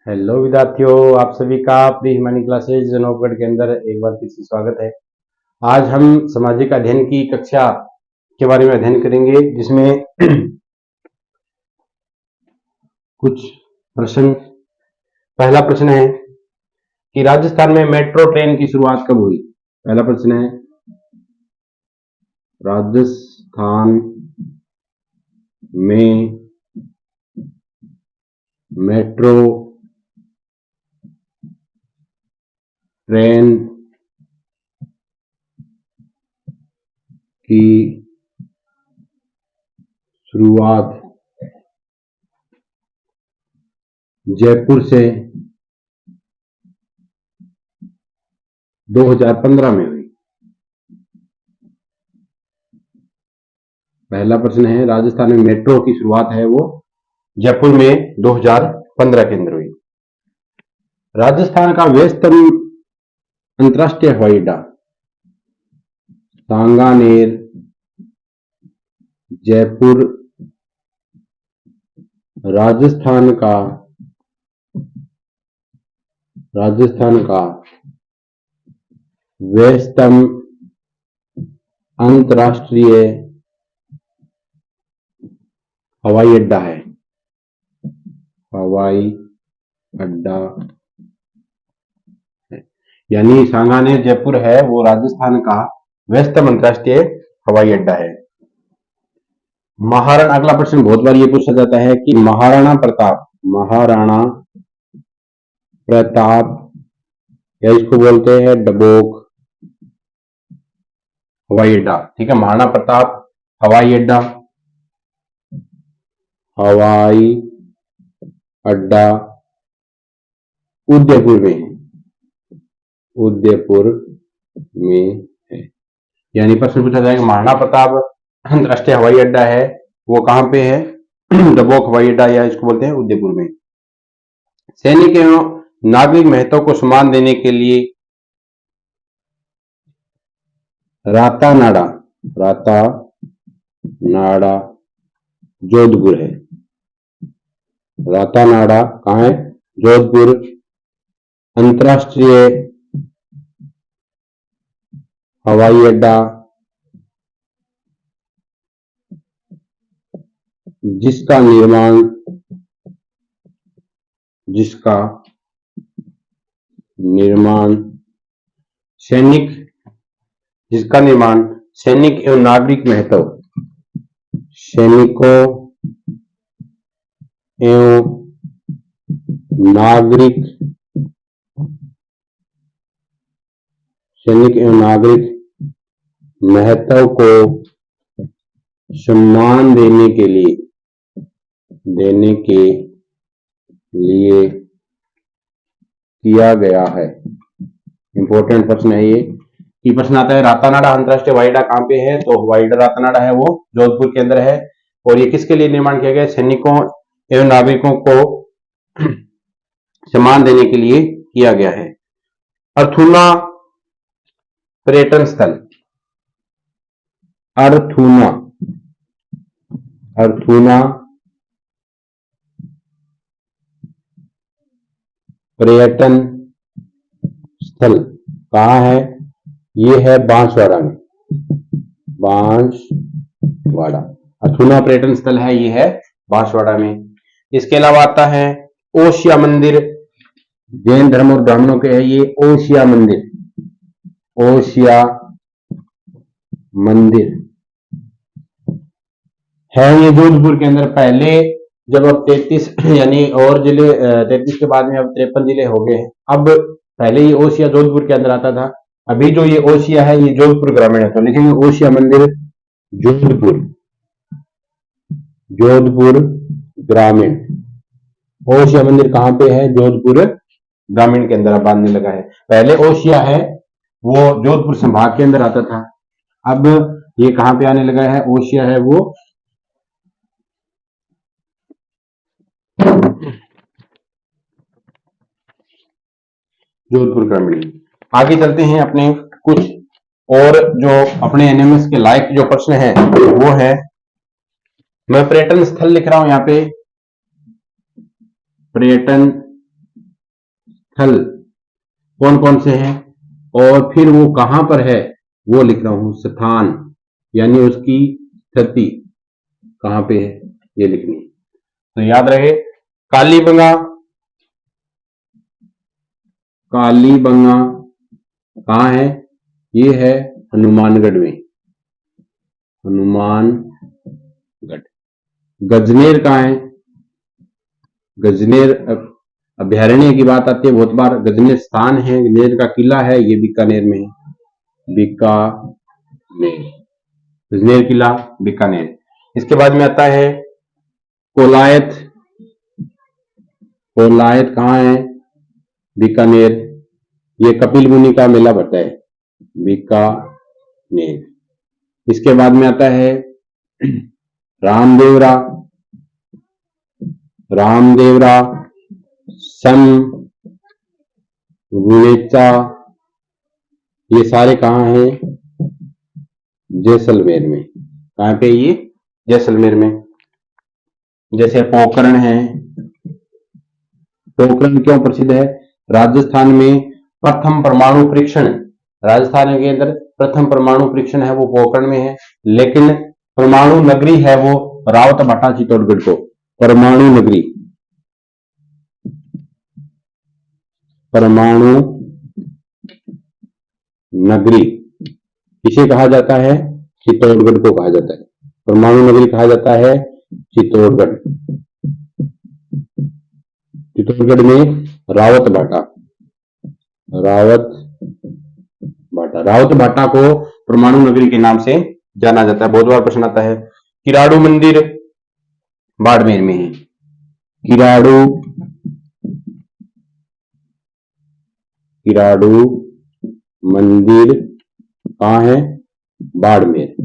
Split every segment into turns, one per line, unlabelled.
Hello विद्यार्थियों, आप सभी का प्री हिमानी क्लासेज जनोपगढ़ के अंदर एक बार फिर से स्वागत है। आज हम सामाजिक अध्ययन की कक्षा के बारे में अध्ययन करेंगे, जिसमें कुछ प्रश्न। पहला प्रश्न है कि राजस्थान में मेट्रो ट्रेन की शुरुआत कब हुई। पहला प्रश्न है, राजस्थान में मेट्रो ट्रेन की शुरुआत जयपुर से 2015 में हुई। पहला प्रश्न है, राजस्थान में मेट्रो की शुरुआत है वो जयपुर में 2015 के अंदर हुई। राजस्थान का व्यस्तम अंतरराष्ट्रीय हवाई अड्डा सांगानेर जयपुर राजस्थान का व्यस्तम अंतरराष्ट्रीय हवाई अड्डा है। हवाई अड्डा है, यानी सांगानेर जयपुर है वो राजस्थान का व्यस्तम अंतरराष्ट्रीय हवाई अड्डा है। महाराणा, अगला प्रश्न बहुत बार ये पूछा जाता है कि महाराणा प्रताप या इसको बोलते हैं डबोक हवाई अड्डा। ठीक है, महाराणा प्रताप हवाई अड्डा उदयपुर में है। यानी प्रश्न पूछा जाएगा महाराणा प्रताप अंतरराष्ट्रीय हवाई अड्डा है वो कहां पे है? डबोक हवाई अड्डा, या इसको बोलते हैं उदयपुर में। सैनिक एवं नागरिक महत्व को सम्मान देने के लिए रातानाडा जोधपुर है। रातानाडा कहां है? जोधपुर अंतरराष्ट्रीय हवाई अड्डा जिसका निर्माण सैनिक एवं नागरिक महत्व सैनिकों एवं नागरिक महत्व को सम्मान देने के लिए किया गया है। इंपॉर्टेंट प्रश्न है ये कि प्रश्न आता है रातानाडा अंतरराष्ट्रीय हवाई अड्डा कहां पे है? तो हवाई अड्डा रातानाडा है वो जोधपुर के अंदर है। और ये किसके लिए निर्माण किया गया? सैनिकों एवं नागरिकों को सम्मान देने के लिए किया गया है। अर्थूना पर्यटन स्थल, अर्थूना पर्यटन स्थल कहां है? ये है बांसवाड़ा में। अर्थूना पर्यटन स्थल है, ये है बांसवाड़ा में। इसके अलावा आता है ओसिया मंदिर, जैन धर्म और ब्राह्मणों के है ये ओसिया मंदिर है ये जोधपुर के अंदर। पहले जब अब 33 यानी और जिले 33 के बाद में अब 53 जिले हो गए हैं। अब पहले ये ओसिया जोधपुर के अंदर आता था। अभी जो ये ओसिया है ये जोधपुर ग्रामीण है। तो लिखेंगे ओसिया मंदिर जोधपुर ग्रामीण। ओसिया मंदिर कहां पे है? जोधपुर ग्रामीण के अंदर अब आने लगा है। पहले ओसिया है वो जोधपुर संभाग के अंदर आता था। अब ये कहां पे आने लगा है? ओसिया है वो जोधपुर ग्रामीण। आगे चलते हैं अपने कुछ और जो अपने एनएमएस के लायक जो प्रश्न है वो है, मैं पर्यटन स्थल लिख रहा हूं यहाँ पे, पर्यटन स्थल कौन कौन से हैं, और फिर वो कहां पर है वो लिख रहा हूं, स्थान यानी उसकी स्थिति कहां पे है ये लिखनी है। तो याद रहे कालीबंगा, कालीबंगा कहां है, ये है हनुमानगढ़ में, हनुमानगढ़। गजनेर कहां है, गजनेर अभ्यारण्य की बात आती है बहुत बार, गजनेर स्थान है, गजनेर का किला है, ये बीकानेर में है, बीकानेर, गजनेर किला बीकानेर। इसके बाद में आता है कोलायत, कोलायत कहां है, बीकानेर, ये कपिल मुनि का मेला भरता है, बीकानेर। इसके बाद में आता है रामदेवरा, रामदेवरा, गुलेचा, ये सारे कहां हैं, जैसलमेर में। कहां पे ये, जैसलमेर में। जैसे पोखरण है, पोखरण क्यों प्रसिद्ध है, राजस्थान में प्रथम परमाणु परीक्षण, राजस्थान के अंदर प्रथम परमाणु परीक्षण है वो पोखरण में है, लेकिन परमाणु नगरी है वो रावतभाटा चित्तौड़गढ़ को, परमाणु नगरी, परमाणु नगरी किसे कहा जाता है, चित्तौड़गढ़ को कहा जाता है, परमाणु नगरी कहा जाता है चित्तौड़गढ़। चित्तौड़गढ़ में रावतभाटा, रावतभाटा, रावतभाटा को परमाणु नगरी के नाम से जाना जाता है, बहुत बार प्रश्न आता है। किराड़ू मंदिर बाड़मेर में है, किराड़ू, किराड़ू मंदिर कहां है, बाड़मेर,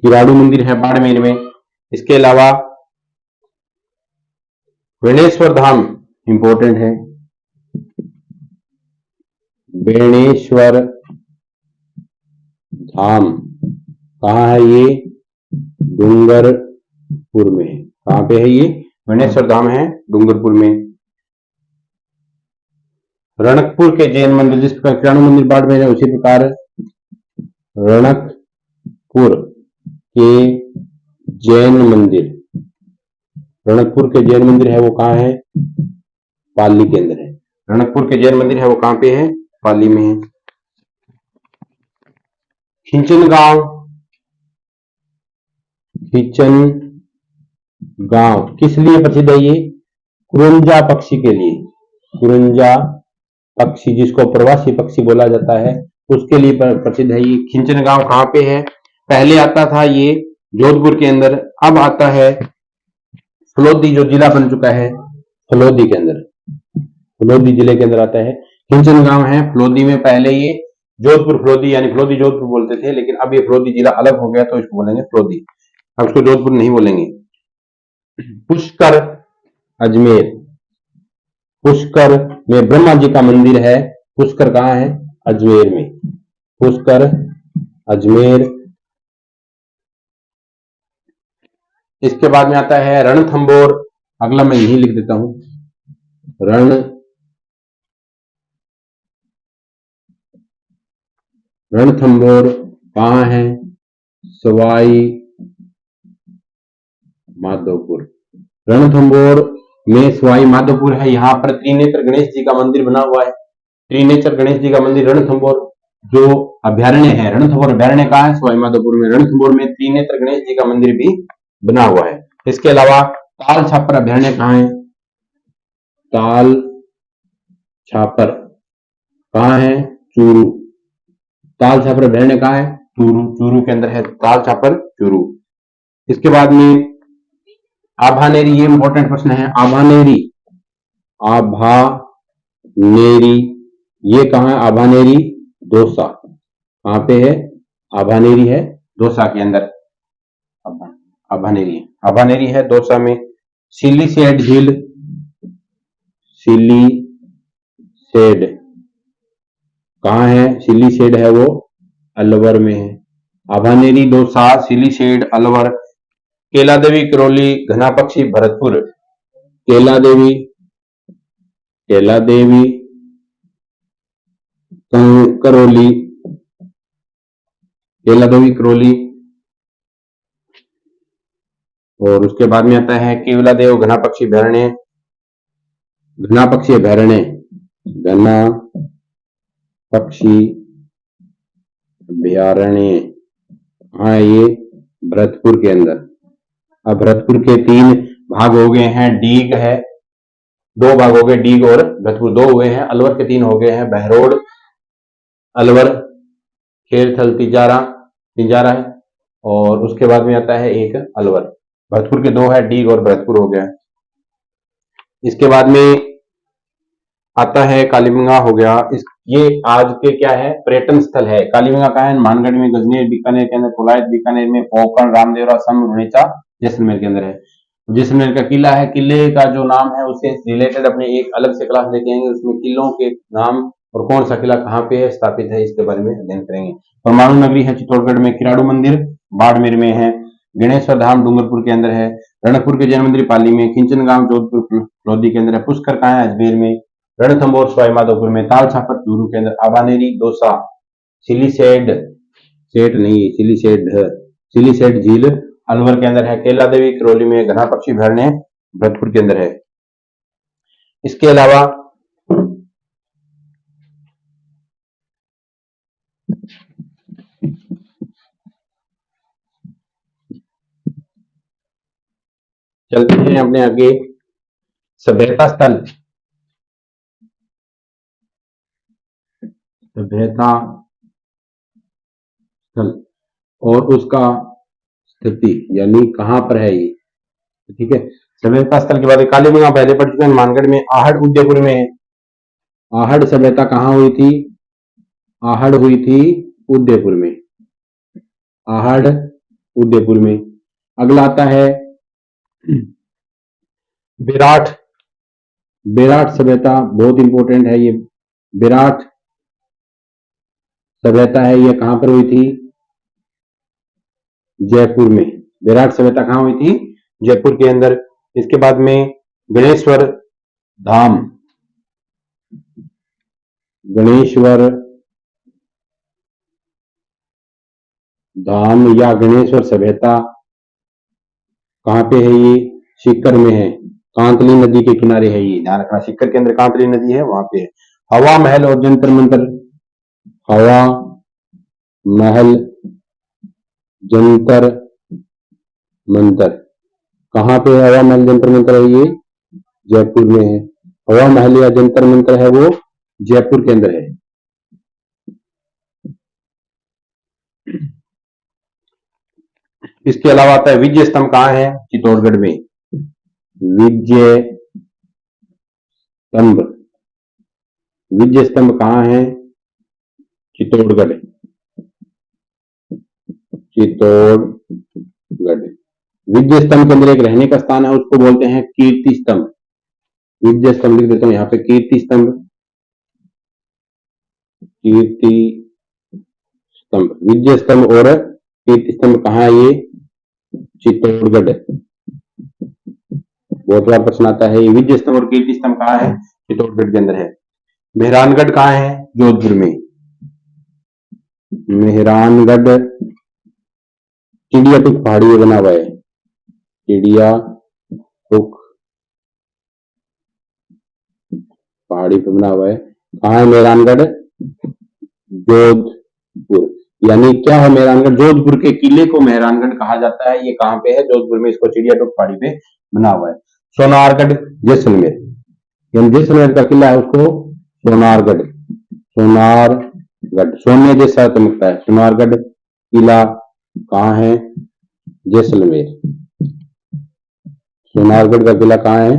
किराड़ू मंदिर है बाड़मेर में। इसके अलावा बेणेश्वर धाम इंपॉर्टेंट है, बेणेश्वर धाम कहां है, ये डूंगरपुर में है। कहां पे है ये, बेणेश्वर धाम है डूंगरपुर में। रणकपुर के जैन मंदिर, जिस प्रकार किराणु मंदिर बाड़मेर है उसी प्रकार रणकपुर के जैन मंदिर, रणकपुर के जैन मंदिर है वो कहां है, पाली के अंदर है, रणकपुर के जैन मंदिर है वो कहां पे है, पाली में है। खिंचन गांव, खिंचन गांव किस लिए प्रसिद्ध है, ये कुरंजा पक्षी के लिए, कुरंजा पक्षी जिसको प्रवासी पक्षी बोला जाता है उसके लिए प्रसिद्ध है ये। खिंचन गांव कहां पे है, पहले आता था ये जोधपुर के अंदर, अब आता है फलोदी जो जिला बन चुका है, फलोदी के अंदर, फलोदी जिले के अंदर आता है। खिंचन गांव है फलोदी में, पहले ये जोधपुर फलोदी यानी फलोदी जोधपुर बोलते थे, लेकिन अब ये फलोदी जिला अलग हो गया तो इसको बोलेंगे फलोदी, अब इसको जोधपुर नहीं बोलेंगे। पुष्कर अजमेर, पुष्कर में ब्रह्मा जी का मंदिर है, पुष्कर कहां है, अजमेर में, पुष्कर अजमेर। इसके बाद में आता है रणथंबोर, अगला मैं यही लिख देता हूं, रणथंबोर कहां है, सवाई माधोपुर, रणथंबोर में सवाई माधोपुर है, यहाँ पर त्रिनेत्र गणेश जी का मंदिर बना हुआ है, त्रिनेत्र गणेश जी का मंदिर। रणथंबोर जो अभ्यारण्य है, रणथंबोर अभ्यारण्य कहां है, सवाई माधोपुर में, रणथंबोर में त्रिनेत्र गणेश जी का मंदिर भी बना हुआ है। इसके अलावा ताल छापर अभ्यारण्य कहां है, ताल छापर कहां है, चूरू, ताल छापर अभ्यारण्य कहां है, चूरू, चूरू के अंदर है ताल छापर चूरू। इसके बाद में आभानेरी, ये इंपॉर्टेंट प्रश्न है, आभानेरी, आभानेरी ये कहां है, आभानेरी दौसा, कहां पे है, आभानेरी है दौसा के अंदर, आभानेरी, आभानेरी है दौसा में। सिलीसेड झील, सिलीसेड कहां है, सिलीसेड है वो अलवर में है, आभानेरी दौसा, सिलीसेड अलवर। केला देवी करौली, घना पक्षी भरतपुर, केला देवी, कैला देवी, करौली, कैला देवी करौली। और उसके बाद में आता है केवला देव घना पक्षी अभ्यारण्य, घना पक्षी अभ्यारण्य, घना पक्षी अभ्यारण्य। हाँ, ये भरतपुर के अंदर। अब भरतपुर के 3 भाग हो गए हैं, डीग है, 2 भाग हो गए, डीग और भरतपुर 2 हुए हैं। अलवर के 3 हो गए हैं, बहरोड, अलवर, खेरथल, तिजारा है। और उसके बाद में आता है एक अलवर। भरतपुर के 2 है, डीग और भरतपुर हो गया। इसके बाद में आता है कालीबंगा हो गया। ये आज के क्या है, पर्यटन स्थल है। कालीबंगा का है मानगढ़ में, गजनेर बीकानेर के अंदर, कोलायत बीकानेर में, पोखरण, रामदेवरा, सम, रुणेचा जैसलमेर के अंदर है। जैसलमेर का किला है, किले का जो नाम है उससे रिलेटेड अपने एक अलग से क्लास लेके आएंगे, उसमें किलों के नाम और कौन सा किला कहाँ पे है स्थापित है इसके बारे में अध्ययन करेंगे। परमाणु नगरी है चित्तौड़गढ़ में, किराड़ू मंदिर बाड़मेर में है, गणेश्वर धाम डूंगरपुर के अंदर है, रणकपुर के जैन मंदिर पाली में, खिंचन गांव जोधपुर लोधी के अंदर है, पुष्कर कहाँ है अजमेर में, रणथंभौर सवाईमाधोपुर में, ताल छापर चूरू के अंदर, आबानेरी दौसा, सिलीसेड सेठ नहीं सिलीसेड झील अलवर के अंदर है, कैला देवी करौली में, घना पक्षी अभ्यारण्य भरतपुर के अंदर है। इसके अलावा चलते हैं अपने आगे, सभ्यता स्थल। सभ्यता स्थल और उसका स्थिति यानी कहां पर है ये, ठीक है। सभ्यता स्थल के बाद कालीबंगा पहले पढ़ चुके हैं, मानगढ़ में, आहड़ उदयपुर में है। आहड़ सभ्यता कहां हुई थी, आहड़ हुई थी उदयपुर में, आहड़ उदयपुर में। अगला आता है विराट, विराट सभ्यता बहुत इंपॉर्टेंट है ये। विराट सभ्यता है, ये कहां पर हुई थी, जयपुर में। विराट सभ्यता कहां हुई थी, जयपुर के अंदर। इसके बाद में गणेश्वर धाम, गणेश्वर धाम या गणेश्वर सभ्यता कहां पे है, ये सीकर में है, कांतली नदी के किनारे है ये, ध्यान रखना। सीकर के अंदर कांतली नदी है, वहां पे है। हवा महल और जंतर मंतर, हवा महल जंतर मंतर कहां पे है, हवा महल जंतर मंतर है ये जयपुर में है। हवा महल या जंतर मंतर है वो जयपुर के अंदर है। इसके अलावा आता है विजय स्तंभ कहां है, चित्तौड़गढ़ में। विजय स्तंभ, विजय स्तंभ कहां है, चित्तौड़गढ़, चित्तौड़गढ़। विजय स्तंभ के अंदर एक रहने का स्थान है, उसको बोलते हैं कीर्ति स्तंभ। विजय स्तंभ लिख देता हूं यहाँ पे, कीर्ति स्तंभ, कीर्ति स्तंभ। विजय स्तंभ और कीर्ति स्तंभ कहाँ है, ये चित्तौड़गढ़। बहुत बार प्रश्न आता है, ये विजय स्तंभ और कीर्ति स्तंभ कहाँ है, चित्तौड़गढ़ के अंदर है। मेहरानगढ़ कहाँ है, जोधपुर में। मेहरानगढ़ चिड़िया टुक पहाड़ी में बना हुआ है, चिड़िया टुक पहाड़ी पे बना हुआ है। कहाँ है मेहरानगढ़, जोधपुर। यानी क्या है मेहरानगढ़, जोधपुर के किले को मेहरानगढ़ कहा जाता है। ये कहाँ पे है, जोधपुर में, इसको चिड़िया टुक पहाड़ी पे बना हुआ है। सोनारगढ़ जैसलमेर, यानी जैसलमेर का किला है, उसको सोनारगढ़, सोनारगढ़ सोने जैसा चमकता है। सोनारगढ़ किला कहाँ है, जैसलमेर। सोनारगढ़ का किला कहाँ है,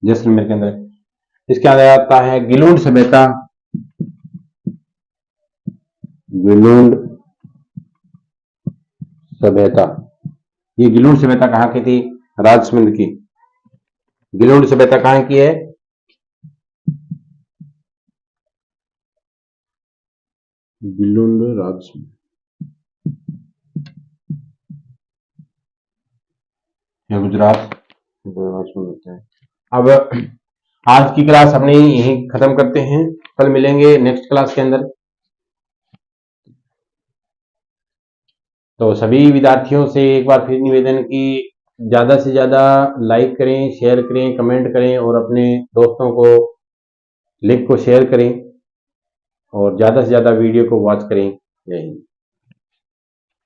जैसलमेर के अंदर। इसके अंदर आता है गिलूंड सभ्यता, गिलूंड सभ्यता। ये गिलूंड सभ्यता कहाँ की थी, राजसमंद की। गिलूंड सभ्यता कहाँ की है, गिलूंड राजसमंद, गुजरात होता है। अब आज की क्लास अपने यहीं खत्म करते हैं, कल मिलेंगे नेक्स्ट क्लास के अंदर। तो सभी विद्यार्थियों से एक बार फिर निवेदन कि ज़्यादा से ज़्यादा लाइक करें, शेयर करें, कमेंट करें और अपने दोस्तों को लिंक को शेयर करें और ज़्यादा से ज़्यादा वीडियो को वॉच करें। जय हिंद।